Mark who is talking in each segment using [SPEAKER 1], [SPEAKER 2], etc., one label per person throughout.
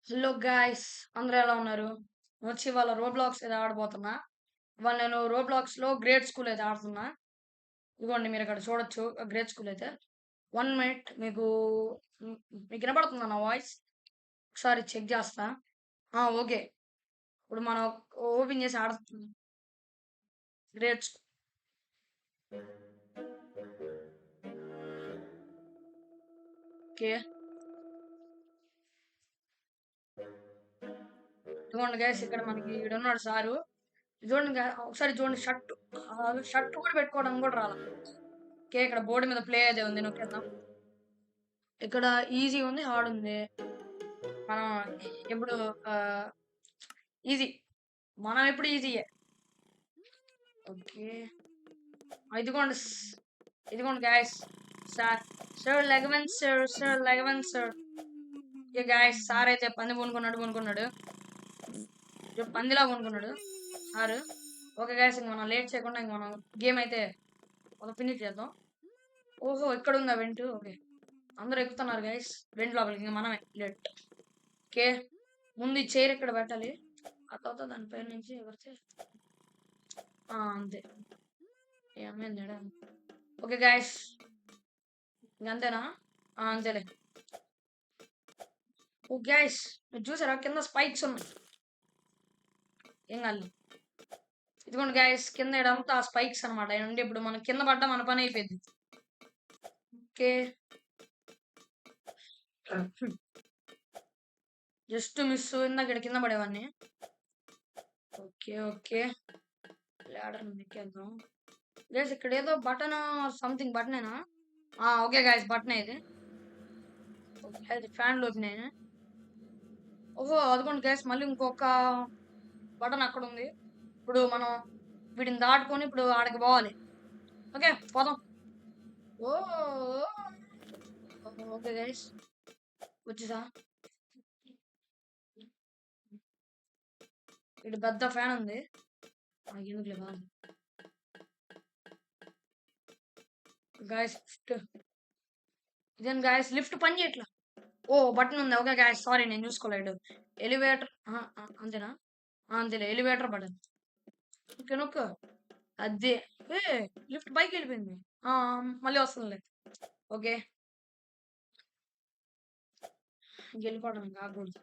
[SPEAKER 1] Hello guys, అందరూ ఎలా ఉన్నారు? వచ్చి వాళ్ళ రోబ్లాక్స్ అయితే ఆడబోతున్నా. ఇవాళ నేను రోబ్లాక్స్ లో గ్రేట్ స్కూల్ అయితే ఆడుతున్నా. ఇదిగోండి మీరు ఇక్కడ చూడొచ్చు గ్రేట్ స్కూల్ అయితే. 1 మినిట్ మీకు వినపడుతుందా నా వాయిస్? ఒకసారి చెక్ చేస్తా. ఓకే. ఇప్పుడు మనం ఓపెన్ చేసి ఆడుతున్నాం గ్రేట్ స్కూల్. ఓకే, ఇదిగోండి గైస్, ఇక్కడ మనకి ఈడున్నాడు సారు. చూడండి ఒకసారి చూడండి, షర్ట్ కూడా పెట్టుకోవడం కూడా రాలా. ఓకే, ఇక్కడ బోర్డు మీద ప్లే అయితే ఉంది, నొక్కేద్దాం. ఇక్కడ ఈజీ ఉంది, హార్డ్ ఉంది. మనం ఎప్పుడు ఈజీ, మనం ఎప్పుడు ఈజీయే. ఓకే, ఇదిగోండి ఇదిగోండి గాయస్, సార్ సార్ లెగవెన్ సార్ లెగవెన్ సార్. ఓకే గాయస్, సార్ అయితే పంది కొనుక్కున్నాడు. పందిలా కొనుక్కున్నాడు సార్. ఓకే గాయస్, ఇంక మనం లేట్ చేయకుండా ఇంక మనం గేమ్ అయితే ఫినిష్ చేద్దాం. ఓహో, ఇక్కడ ఉందా వెంట్? ఓకే, అందరూ ఎక్కుతున్నారు గైస్ వెంట్ లోపలికి, ఇంక మనమే లేట్. ఓకే, ముందు ఈ చైర్ ఇక్కడ పెట్టాలి, ఆ తర్వాత దానిపై నుంచి ఎవరితే అంతే. ఏమైంది? ఓకే గాయస్, ఇంకంతేనా? అంతేలే. ఓ గాయస్, మీరు చూసారా కింద స్పైక్స్ ఉన్నాయి? ఏం కాదు, ఇదిగోండి గాయస్, కింద ఇడంతా స్పైక్స్ అనమాట. ఏంటంటే ఇప్పుడు మనం కింద పడ్డా మన పని అయిపోయింది. ఓకే, జస్ట్ మిస్, ఇందాక ఇక్కడ కింద పడేవాడిని. ఓకే, లాడర్ ఎక్కేద్దాం గైస్. ఇక్కడ ఏదో బటన్, సంథింగ్ బటనేనా? ఓకే గైస్, బటన్ ఇది. ఫ్యాన్లు ఓపెన్. ఓహో, అదిగోండి గైస్, మళ్ళీ ఇంకొక బటన్ అక్కడ ఉంది. ఇప్పుడు మనం వీటిని దాటుకొని ఇప్పుడు ఆడికి పోవాలి. ఓకే, పోదాం. ఓ ఓకే గైస్, వచ్చేసా. ఇక్కడ పెద్ద ఫ్యాన్ ఉంది, ఎందుకు లేదా గాయస్. ఇదేం గాయస్, లిఫ్ట్ పని చేయట్లా. ఓ, బటన్ ఉంది. ఓకే గాయస్, సారీ, నేను చూసుకోలేదు. ఎలివేటర్ అంతేనా? అంతేలే, ఎలివేటర్ బటన్. ఓకే, నొక్కు. అదే, లిఫ్ట్ పైకి వెళ్ళిపోయింది. మళ్ళీ వస్తుందిలే. ఓకే, వెళ్ళిపోవడం కాకూడదు.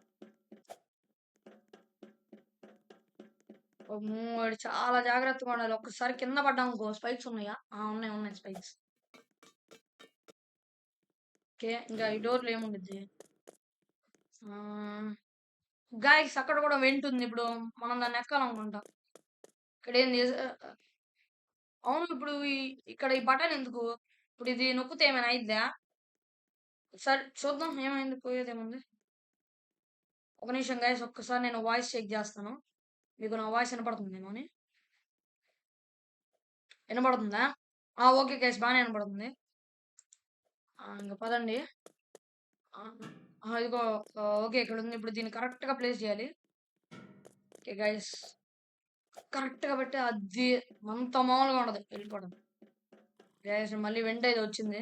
[SPEAKER 1] వాడు చాలా జాగ్రత్తగా ఉండాలి. ఒక్కసారి కింద పడ్డాము, స్పైక్స్ ఉన్నాయా? ఉన్నాయి స్పైక్స్. ఓకే, ఇంకా ఈ డోర్లో ఏముండిద్ది? గాయస్, అక్కడ కూడా వెంట్ ఉంది. ఇప్పుడు మనం దాన్ని ఎక్కాలనుకుంటా. ఇక్కడ ఏంది? అవును, ఇప్పుడు ఇక్కడ ఈ బటన్ ఎందుకు? ఇప్పుడు ఇది నొక్కితే ఏమైనా అయిద్దా? సరే చూద్దాం, ఏమైంది, పోయేదేముంది. ఒక నిమిషం గాయస్, ఒక్కసారి నేను వాయిస్ చెక్ చేస్తాను. మీకు నా వాయిస్ వినపడుతుందేమో అని. వినపడుతుందా? ఓకే గైస్, బాగానే వినపడుతుంది. ఇంకా పదండి. ఇదిగో. ఓకే, ఇక్కడ ఉంది. ఇప్పుడు దీన్ని కరెక్ట్గా ప్లేస్ చేయాలి. ఓకే గైస్, కరెక్ట్గా పెట్టి అది అంత మామూలుగా ఉండదు, వెళ్ళిపోవడం. గైస్, మళ్ళీ వెంట ఇది వచ్చింది.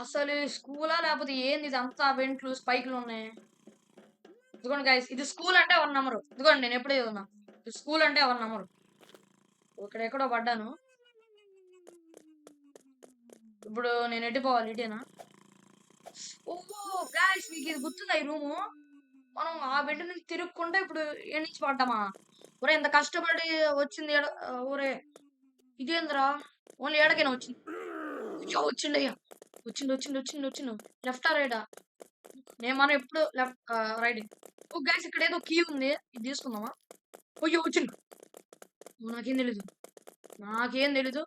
[SPEAKER 1] అసలు స్కూలా లేకపోతే ఏంది ఇది? అంతా వెంట్లు స్పైక్లు ఉన్నాయి. ఇదిగోండి గైస్, ఇది స్కూల్ అంటే 1 నెంబరు. ఇదిగోండి, నేను ఎప్పుడే చదువున్నా, ఇది స్కూల్ అంటే 1 నెంబరు. ఇక్కడ ఎక్కడో పడ్డాను. ఇప్పుడు నేను ఎట్టిపోవాలి? ఇటేనా? ఓహో గాయస్, మీకు ఇది గుర్తుందా? ఈ రూము మనం ఆ బెడ్ నుంచి తిరుక్కుంటే ఇప్పుడు ఏ నుంచి పడ్డామా? ఒరే, ఇంత కష్టపడి వచ్చింది ఒరే, ఇదేంద్రా? ఓన్లీ ఏడకైనా వచ్చింది. అయ్యో, వచ్చిండయ్యా, వచ్చిండు. లెఫ్టా రైటా? నేను మనం ఎప్పుడు లెఫ్ట్, రైట్. ఓ గాయస్, ఇక్కడ ఏదో కీ ఉంది, ఇది తీసుకుందామా? అయ్యో, వచ్చిండు. నాకేం తెలీదు.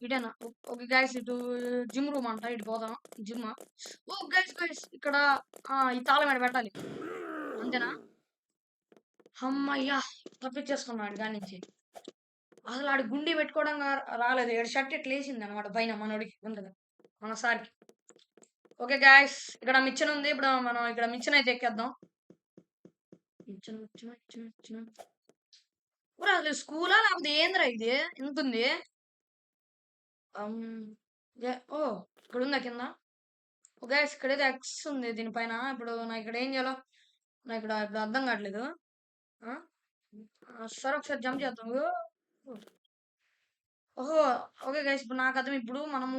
[SPEAKER 1] ఇటేనా? ఓకే గైస్, ఇటు జిమ్ రూమ్ అంట, ఇటు పోదాం. జిమ్. ఓ గైస్, ఇక్కడ ఈ తాళం మీద పెట్టాలి, అంతేనా? అమ్మయ్యా, తప్పించేసుకున్నాడు దాని నుంచి. అసలు ఆడి గుండి పెట్టుకోవడం రాలేదు. ఏడు షర్ట్ ఇట్లా వేసింది అనమాట పైన మనోడికి ఉంటుంది, మన సార్కి. ఓకే గాయస్, ఇక్కడ మిచ్చన్ ఉంది. ఇప్పుడు మనం ఇక్కడ మిచ్చన్ అయితే ఎక్కేద్దాం. మిచ్చన్. అసలు స్కూలా లేకపోతే ఏంద్రా ఇది ఎంత ఉంది? ఓ, ఇక్కడ ఉందా కింద? గైస్ ఇక్కడైతే ఎక్స్ ఉంది దీనిపైన. ఇప్పుడు నాకు ఇక్కడ ఏం చేయాలో నాకు ఇప్పుడు అర్థం కావట్లేదు. సరే ఒకసారి జంప్ చేద్దాం. ఓహో! ఓకే గైస్ ఇప్పుడు నాకు అర్థం. ఇప్పుడు మనము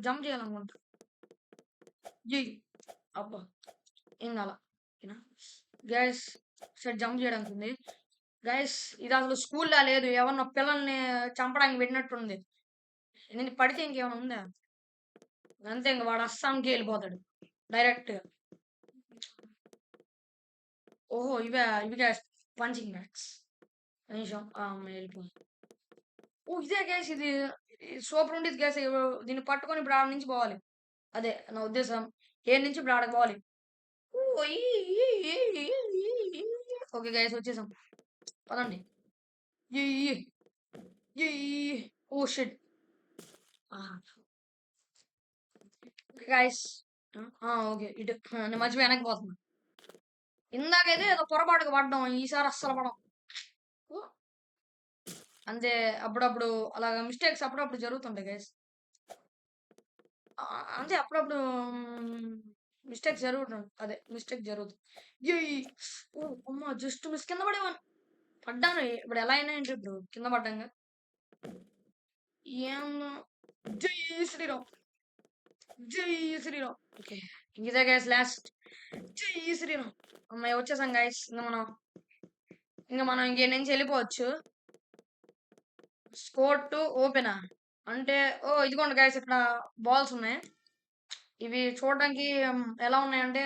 [SPEAKER 1] జంప్ చేయాలనుకుంటా. జీ అబ్బా! ఏం కాల. ఓకేనా గైస్ ఒకసారి జంప్ చేయడానికి ఉంది. గైస్ ఇది అసలు స్కూల్‌లా లేదు. ఎవరినో పిల్లల్ని చంపడానికి పెట్టినట్టుంది. నేను పడితే ఇంకేమైనా ఉందా? అంతే ఇంక వాడు అస్సాంకి వెళ్ళిపోతాడు డైరెక్ట్‌గా. ఓహో! ఇవి గైస్ పంచింగ్ బ్యాగ్స్. నిమిషం వెళ్ళిపోయింది. ఓ ఇదే గ్యాస్ ఇది సూపర్ ఉండేది గ్యాస్. దీన్ని పట్టుకొని ఇప్పుడు ఆడ నుంచి పోవాలి. అదే నా ఉద్దేశం. ఏడు నుంచి ఇప్పుడు ఆడకి పోవాలి. ఓ, ఓకే గ్యాస్ వచ్చేసాం. పదండి. Oh shit guys. ఓకే ఇటు నేను మర్చిపోయి వెనక్కి పోతున్నా. ఇందాకైతే ఏదో పొరపాటుగా పడ్డాం. ఈసారి అస్సలు పడం. అంతే అప్పుడప్పుడు అలాగ మిస్టేక్స్ అప్పుడప్పుడు జరుగుతుంటాయి గైస్. అంతే అప్పుడప్పుడు మిస్టేక్ జరుగుతుంది. అదే మిస్టేక్ జరుగుతుంది. ఓ అమ్మ జస్ట్ మిస్ కింద పడేవాను. పడ్డాను. ఇప్పుడు ఎలా అయినా ఏంటి ఇప్పుడు కింద పడ్డాగా. ఏం జై శ్రీరామ్. జై శ్రీరామ్. ఓకే ఇదే గైస్ లాస్ట్. జై శ్రీరామ్. అమ్మాయి వచ్చేసాం గైస్. ఇంకా మనం ఇంకే నుంచి వెళ్ళిపోవచ్చు. స్కోర్ టు ఓపెనా అంటే ఇదిగోండి గైస్ ఇక్కడ బాల్స్ ఉన్నాయి. ఇవి చూడడానికి ఎలా ఉన్నాయంటే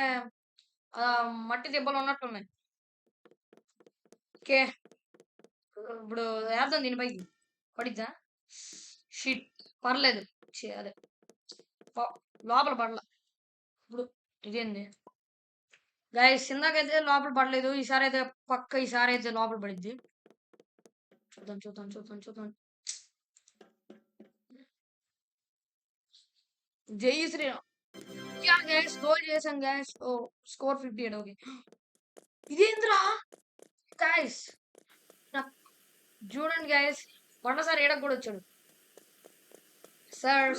[SPEAKER 1] మట్టి దెబ్బలు ఉన్నట్టున్నాయి. ఓకే ఇప్పుడు వేద్దాం దీనిపైకి. పడిద్దా? షీట్ పర్లేదు. అదే లోపల పడలా. ఇప్పుడు ఇదేంది గైస్ ఇందాకైతే లోపల పడలేదు. ఈసారి అయితే ఈసారి అయితే లోపల పడిద్ది. చూద్దాం చూద్దాం చూద్దాం చూద్దాం. జై శ్రీరామ్. యా గైస్ గోల్ చేసాం గైస్. స్కోర్ 58. ఓకే ఇదేంద్రా గైస్ చూడండి గైస్. మొన్నసారి ఏడకు కూడా వచ్చాడు. Sir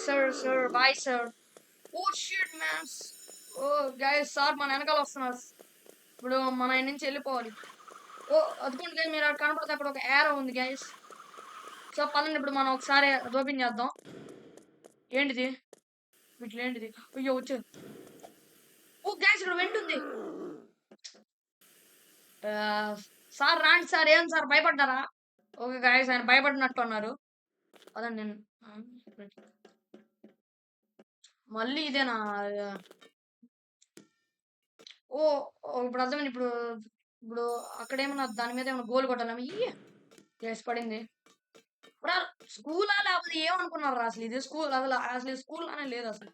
[SPEAKER 1] boy sir. Oh shit mans. Oh guys sir మన వెనకాల వస్తున్నారు. ఇప్పుడు మన నుంచి వెళ్ళిపోవాలి. అదుకోండి గైస్ మీరు అక్కడ కనపడితే అక్కడ ఒక ఏరో ఉంది గైస్. సో పదండి ఇప్పుడు మనం ఒకసారి ఓపెన్ చేద్దాం. ఏంటిది వీటిలో ఏంటిది? అయ్యో వచ్చాడు. ఓ గైస్ ఇక్కడ వెంట ఉంది. సార్ రాండి సార్. ఏం సార్ భయపడ్డారా? ఓకే గైస్ ఆయన భయపడినట్టు అన్నారు. అదండి నేను మళ్ళీ ఇదేనా? ఇప్పుడు అర్థమైంది. ఇప్పుడు ఇప్పుడు అక్కడ ఏమన్నా దాని మీద ఏమన్నా గోల్ కొట్టాలేమో. చేసి పడింది. స్కూలా లేకపోతే ఏమనుకున్నారు అసలు? ఇది స్కూల్ అసలు స్కూల్ అనే లేదు అసలు.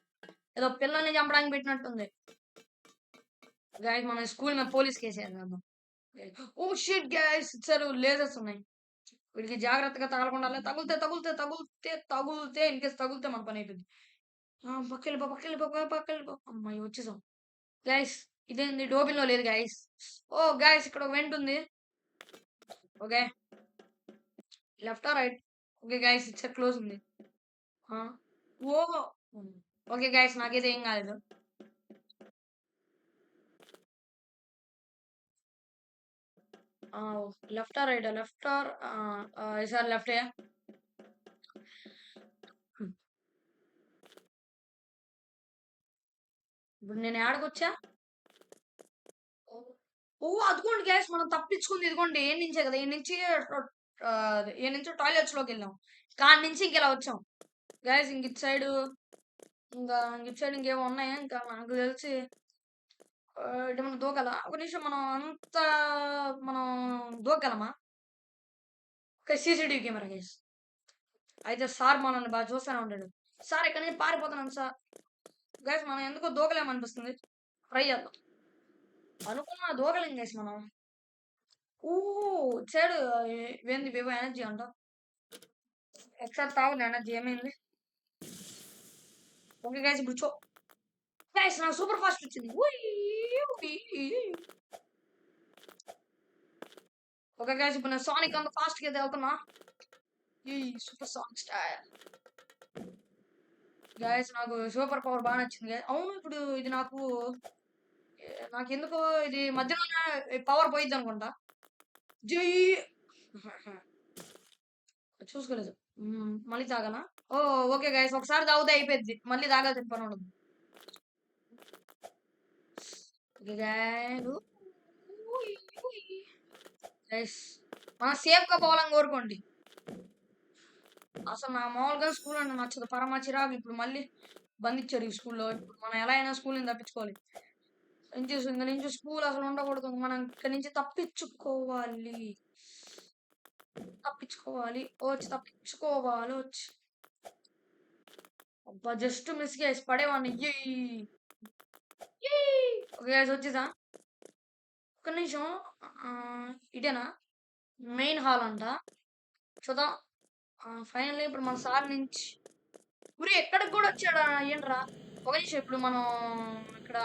[SPEAKER 1] ఏదో పిల్లల్ని చంపడానికి పెట్టినట్టుంది. గైస్ మన స్కూల్ మీద పోలీస్ కేసు వేద్దాం. ఓ షిట్ గైస్ ఇచ్చారు. లేజర్స్ ఉన్నాయి. వీడికి జాగ్రత్తగా తగలకుండా తగులితే తగులితే తగులితే తగులితే ఇన్కేస్ తగులితే మన పని అయిపోయింది. పక్కెళ్ళిపో. అమ్మాయి వచ్చేసాం గైస్. ఇదేంది డోబిన్ లో లేదు గైస్. గైస్ ఇక్కడ ఒక వెంట్ ఉంది. Okay left right. Okay guys it's close ఉంది. ఓకే గైస్ నాకైతే ఏం కాలేదు. లెఫ్ట్ రైట్ లెఫ్ట్ ఈసారి లెఫ్ట్. ఇప్పుడు నేను ఏడకొచ్చా? అదిగోండి గ్యాస్ మనం తప్పించుకుంది. ఇదిగోండి ఏ నుంచే కదా. ఏ నుంచి టాయిలెట్స్ లోకి వెళ్ళాం. కాడి నుంచి ఇంకెలా వచ్చాం గ్యాస్. ఇంక ఇటు సైడ్ ఇంకేమో ఉన్నాయా? ఇంకా నాకు తెలిసి ఇటు మనం దూకలా. ఒక నిమిషం మనం దూకగలమా? CCTV camera guys. అయితే సార్ మనల్ని బాగా చూస్తూనే ఉంటాడు. సార్ ఇక్కడ నుంచి పారిపోతున్నాను సార్. గైస్ మనం ఎందుకో దూకలేమనిపిస్తుంది. ట్రై చేద్దాం. అనుకున్నా దూకలేం గైస్ మనం. సైడ్ ఏంది వివో ఎనర్జీ అంట. ఒకసారి తాగును ఎనర్జీ ఏమైంది? ఓకే గైస్ ఇప్పుడు గైస్ నాకు సూపర్ ఫాస్ట్ వచ్చింది. ఓకే గైస్ ఇప్పుడు నేను సానిక్ అంత ఫాస్ట్గా వెళ్తున్నా. Super sonic style. గైస్ నాకు సూపర్ పవర్ బాగా నచ్చింది అవును ఇప్పుడు ఇది నాకెందుకో ఇది మధ్యలోనే పవర్ పోయిద్ది అనుకుంటా. జై చూసుకోలేదు. మళ్ళీ తాగాలా? ఓ ఓకే గైస్ ఒకసారి తాగితే అయిపోద్ది. మళ్ళీ తాగాల్సిన పని ఉండదు. ఓకే గైస్ మనం సేఫ్ గా పోవాలని కోరుకోండి. అసలు నా మామూలుగా స్కూల్ అంటే నచ్చదు. పరమ చిరాకు. ఇప్పుడు మళ్ళీ బంధించారు ఈ స్కూల్లో. ఇప్పుడు మనం ఎలా అయినా స్కూల్ నుంచి తప్పించుకోవాలి. ఇంక నుంచి స్కూల్ అసలు ఉండకూడదు. మనం ఇక్కడ నుంచి తప్పించుకోవాలి. తప్పించుకోవాలి వచ్చి. అబ్బా జస్ట్ మిస్ గైస్ పడేవాడిని. ఓకే గైస్ వచ్చేసా. ఒక్క నిమిషం. ఇదేనా మెయిన్ హాల్ అంట. చూద్దాం. ఫైనల్లీ ఇప్పుడు మన సార్ నుంచి ఊరి ఎక్కడికి కూడా వచ్చాడా ఏంట్రా. ఒక నిమిషం ఇప్పుడు మనం ఇక్కడ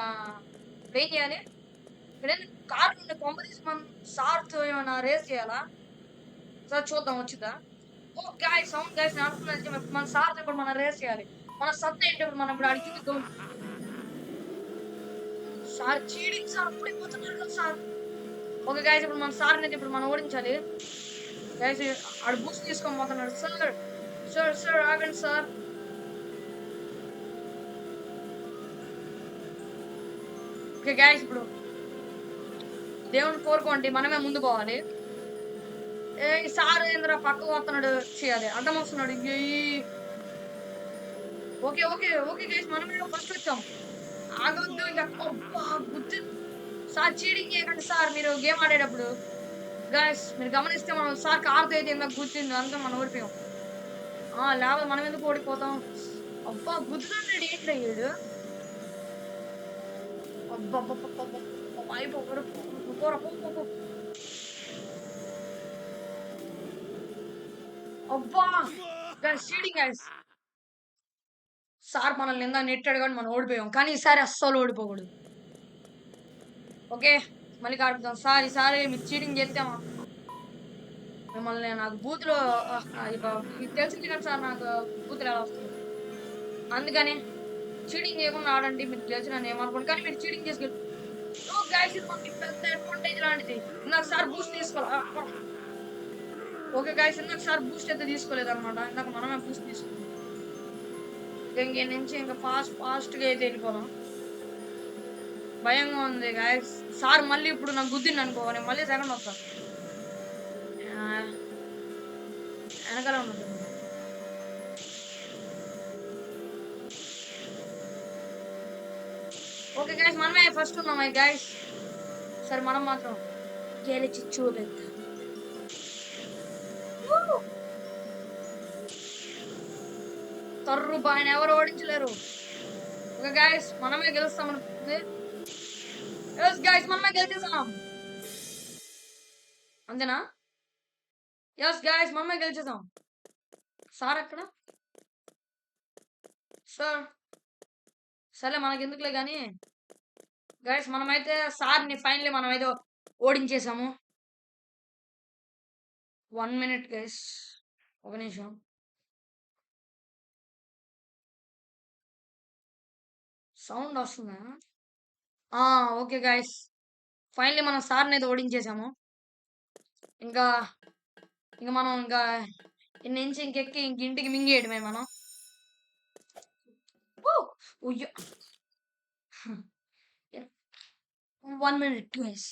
[SPEAKER 1] ఏం చేయాలి. ఇక్కడ కార్ నుండి కొంప తీసి మన సార్తో ఏమైనా రేస్ చేయాలా. సార్ చూద్దాం వచ్చిందా. ఓ గాయస్ అవును గాయస్ నేను అనుకున్నది మన సార్తో ఇప్పుడు మనం రేస్ చేయాలి. మన సత్తా ఏంటి ఇప్పుడు మనం ఇప్పుడు అడిగింది సార్ చీడింగ్ సార్ అప్పుడే పోతున్నారు కదా సార్. ఓకే గాయస్ ఇప్పుడు మన సార్ అనేది ఇప్పుడు మనం ఓడించాలి. గాయస్ ఆడు బూస్ట్ తీసుకొని పోతున్నాడు. సార్ సార్ సార్ ఆగండి సార్. ఓకే గాయస్ ఇప్పుడు దేవుని కోరుకోండి మనమే ముందు పోవాలి. ఏ సార్ ఏంద్ర పక్కకు పోతున్నాడు చేయాలి అడ్డం వస్తున్నాడు. ఓకే ఓకే ఓకే గైస్ మనమే ఫస్ట్ వచ్చాం. ఆగొద్దు ఇంకా. గుర్తు సార్ చీటింగ్ చేయకండి సార్ మీరు గేమ్ ఆడేటప్పుడు. గైస్ మీరు గమనిస్తే మనం సార్ కారుతో అయితే ఇందాక గుర్తింది అంతా మనం ఓడిపోయాం. లేకపోతే మనం ఎందుకు ఓడిపోతాం. అబ్బా గుర్తున్నాడు ఏంటి అయ్యాడు. అబ్బా అయిపోరు. అబ్బా గైస్ చీటింగ్ గైస్. సార్ మనల్ని నిందా నెట్టాడు కానీ మనం ఓడిపోయాం. కానీ ఈసారి అస్సలు ఓడిపోకూడదు. ఓకే మళ్ళీ కాడుపుదాం. సార్ ఈసారి మీకు చీటింగ్ చేస్తే మిమ్మల్ని నాకు బూతులు మీకు తెలిసింది కదా సార్ నాకు బూతులు ఎలా వస్తాయి. అందుకని చీటింగ్ చేయకుండా ఆడండి. మీకు తెలిసిన ఏమనుకోండి కానీ మీరు చీటింగ్ చేసుకెళ్ళి పెద్ద అడ్వాంటేజ్ లాంటిది. ఇందాక సార్ బూస్ట్ తీసుకోవాలి. ఓకే గైస్ ఇందాక సార్ బూస్ట్ అయితే తీసుకోలేదు అనమాట. ఇందాక మనమే బూస్ట్ తీసుకున్నాం. ఇంక నుంచి ఇంకా ఫాస్ట్గా అయితే వెళ్ళిపోదాం. భయంగా ఉంది గాయస్. సార్ మళ్ళీ ఇప్పుడు నాకు గుద్దిండి అనుకో నేను మళ్ళీ సెకండ్ వస్తాను. వెనకాల ఉన్నది. ఓకే గాయస్ మనమే ఫస్ట్ ఉన్నాం గాయస్. సరే మనం మాత్రం గెలిచి చూపిద్దాం. తర్రు బాయన ఎవరు ఓడించలేరు. ఓకే గాయస్ మనమే గెలుస్తాం అనుకుంది. గాయస్ మనమే గెలిచేసాం. అంతేనా. గాయస్ మనమే గెలిచేసాం. సార్ ఎక్కడ సార్. సరే మనకెందుకులే కానీ గైస్ మనమైతే సార్ని ఫైనలీ మనం ఏదో ఓడించేసాము. 1 minute గైస్. ఒక నిమిషం. సౌండ్ వస్తుందా. ఓకే గైస్ ఫైనలీ మనం సార్ని అయితే ఓడించేసాము. ఇంకా మనం నుంచి ఇంకెక్కి ఇంటికి మింగేయడమే మనం. 1 minute గైస్.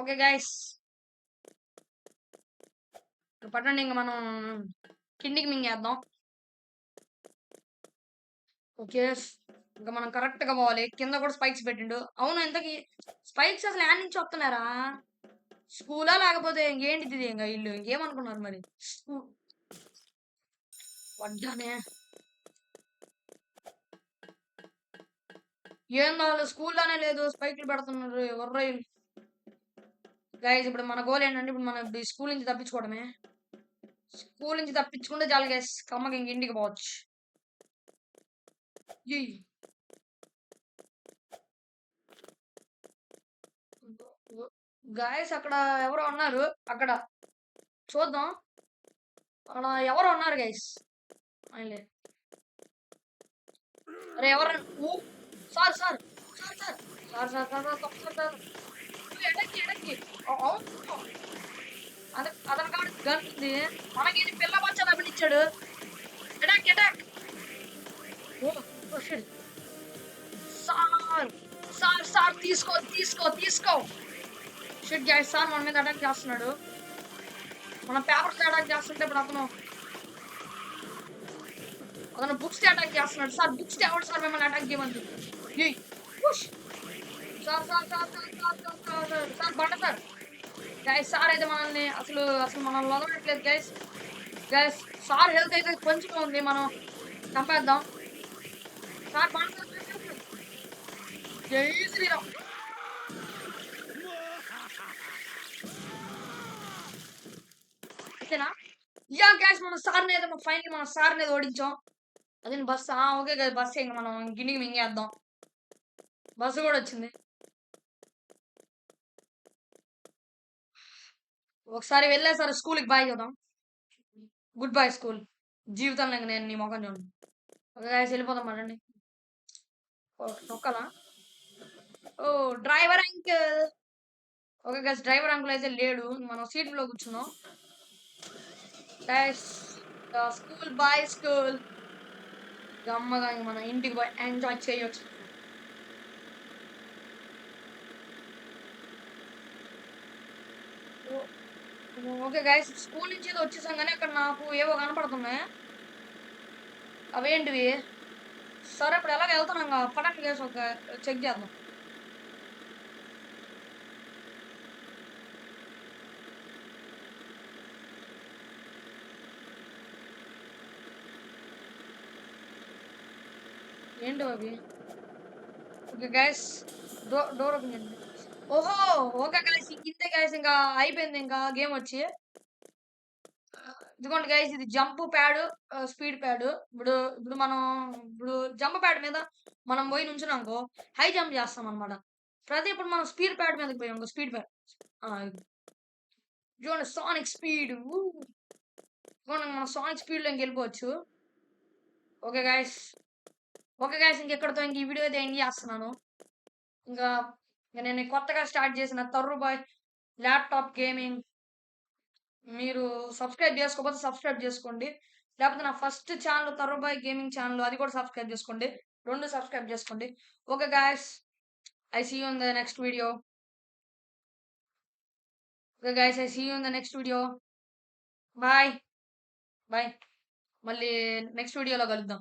[SPEAKER 1] ఓకే గైస్ పట్టండి ఇంకా మనం కిందికి మింగేద్దాం. ఓకే ఇంకా మనం కరెక్ట్ గా పోవాలి. కింద కూడా స్పైక్స్ పెట్టిండు. అవును ఇంతకీ స్పైక్స్ అసలు యాడ్ నుంచి వస్తున్నారా. స్కూలా లేకపోతే ఇంకేంటిది ఇంకా ఇల్లు ఇంకేమనుకున్నారు మరి. వడ్డానే ఏం కావాలి స్కూల్లోనే లేదు స్పైక్లు పెడుతున్నారు ఎవర్రా. గైస్ ఇప్పుడు మన గోల్ ఏంటంటే ఇప్పుడు మనం ఇప్పుడు స్కూల్ నుంచి తప్పించుకోవడమే. స్కూల్ నుంచి తప్పించుకుంటే చాలు గైస్ కమ్మకి ఇంక ఇంటికి పోవచ్చు. గాయస్ అక్కడ ఎవరో ఉన్నారు అక్కడ చూద్దాం. అక్కడ ఎవరో ఉన్నారు గైస్. ఆయనలే. అరే ఎవరు? Oh sir sir sir sir sir sir sir sir sir sir ఎడక్కి ఎడక్కి అవును. అతని కాడ గన్ ఉంది. మనకి పిల్ల బచ్చ తప్పించాడు. Attack attack. Oh oh shit. Sir sir sir తీసుకో తీసుకో తీసుకో. షిట్ గైస్ సార్ మన మీద అటాక్ చేస్తున్నాడు. మన పేపర్స్ అటాక్ చేస్తుంటే ఇప్పుడు అతను బుక్స్ అటాక్ చేస్తున్నాడు. సార్ బుక్స్ ఎవరు సార్ మిమ్మల్ని అటాక్ చేయమంది. ఏయ్ push. Sir sir sir sir sir sir sir sir sir బండ సార్. గైస్ సార్ అయితే మనల్ని అసలు అసలు మనల్ని వదలట్లేదు గైస్. గైస్ సార్ హెల్త్ అయితే కొంచెం ఉంది. మనం చంపేద్దాం. సార్ బండ సార్ సార్, సార్, సార్. జై శ్రీరామ్. అంతేనా? యా గైస్ మన సార్ని అయితే ఫైనల్ మన సార్ని అయితే ఓడించాం. అదే బస్ ఓకే కదా బస్ ఇంకా మనం గిన్నెకి మింగేద్దాం. బస్సు కూడా వచ్చింది. ఒకసారి వెళ్ళేసారి స్కూల్కి బాయ్ చూద్దాం. Good bye school. జీవితంలో ఇంక నేను నీ మొఖం చూడండి. ఒక గైస్ వెళ్ళిపోదాం మరండి. నొక్కలా. Oh driver uncle. Okay guys driver uncle అయితే లేడు. మనం సీట్లో కూర్చున్నాం. Guys school bye school. గమ్మగా ఇంక మనం ఇంటికి పోయి ఎంజాయ్ చేయొచ్చు. ఓకే గైస్ స్కూల్ నుంచి ఏదో వచ్చేసాం కానీ అక్కడ నాకు ఏవో కనపడుతున్నాయి. అవేంటివి? సరే ఇప్పుడు ఎలాగ వెళ్తున్నాం పటాన్ కేసు ఒక చెక్ చేద్దాం. ఏంటి అవి? ఓకే గైస్ డోర్ ఓపెన్ చేయండి. ఓహో ఓకే గైస్ ఇంతే గైస్ ఇంకా అయిపోయింది ఇంకా గేమ్ వచ్చి. ఇదిగోండి గైస్ ఇది జంప్ ప్యాడ్ స్పీడ్ ప్యాడ్. ఇప్పుడు ఇప్పుడు మనం ఇప్పుడు జంప్ ప్యాడ్ మీద మనం పోయి నుంచున్నాంకో హై జంప్ చేస్తాం అనమాట. ప్రతి ఇప్పుడు మనం స్పీడ్ ప్యాడ్ మీదకి పోయాం స్పీడ్ ప్యాడ్. చూడండి సానిక్ స్పీడ్. మనం సానిక్ స్పీడ్ లోకి వెళ్ళిపోవచ్చు. ఓకే గైస్ ఇంకెక్కడితో ఇంక ఈ వీడియో అయితే ఎండ్ చేస్తున్నాను. ఇంకా నేను కొత్తగా స్టార్ట్ చేసిన తరుబాయ్ ల్యాప్టాప్ గేమింగ్. మీరు సబ్స్క్రైబ్ చేసుకోకపోతే సబ్స్క్రైబ్ చేసుకోండి. లేకపోతే నా first channel Tarubai gaming channel అది కూడా సబ్స్క్రైబ్ చేసుకోండి. 2 సబ్స్క్రైబ్ చేసుకోండి. Okay guys I see you in the next video. Okay guys I see you in the next video. Bye bye. మళ్ళీ నెక్స్ట్ వీడియోలో కలుద్దాం.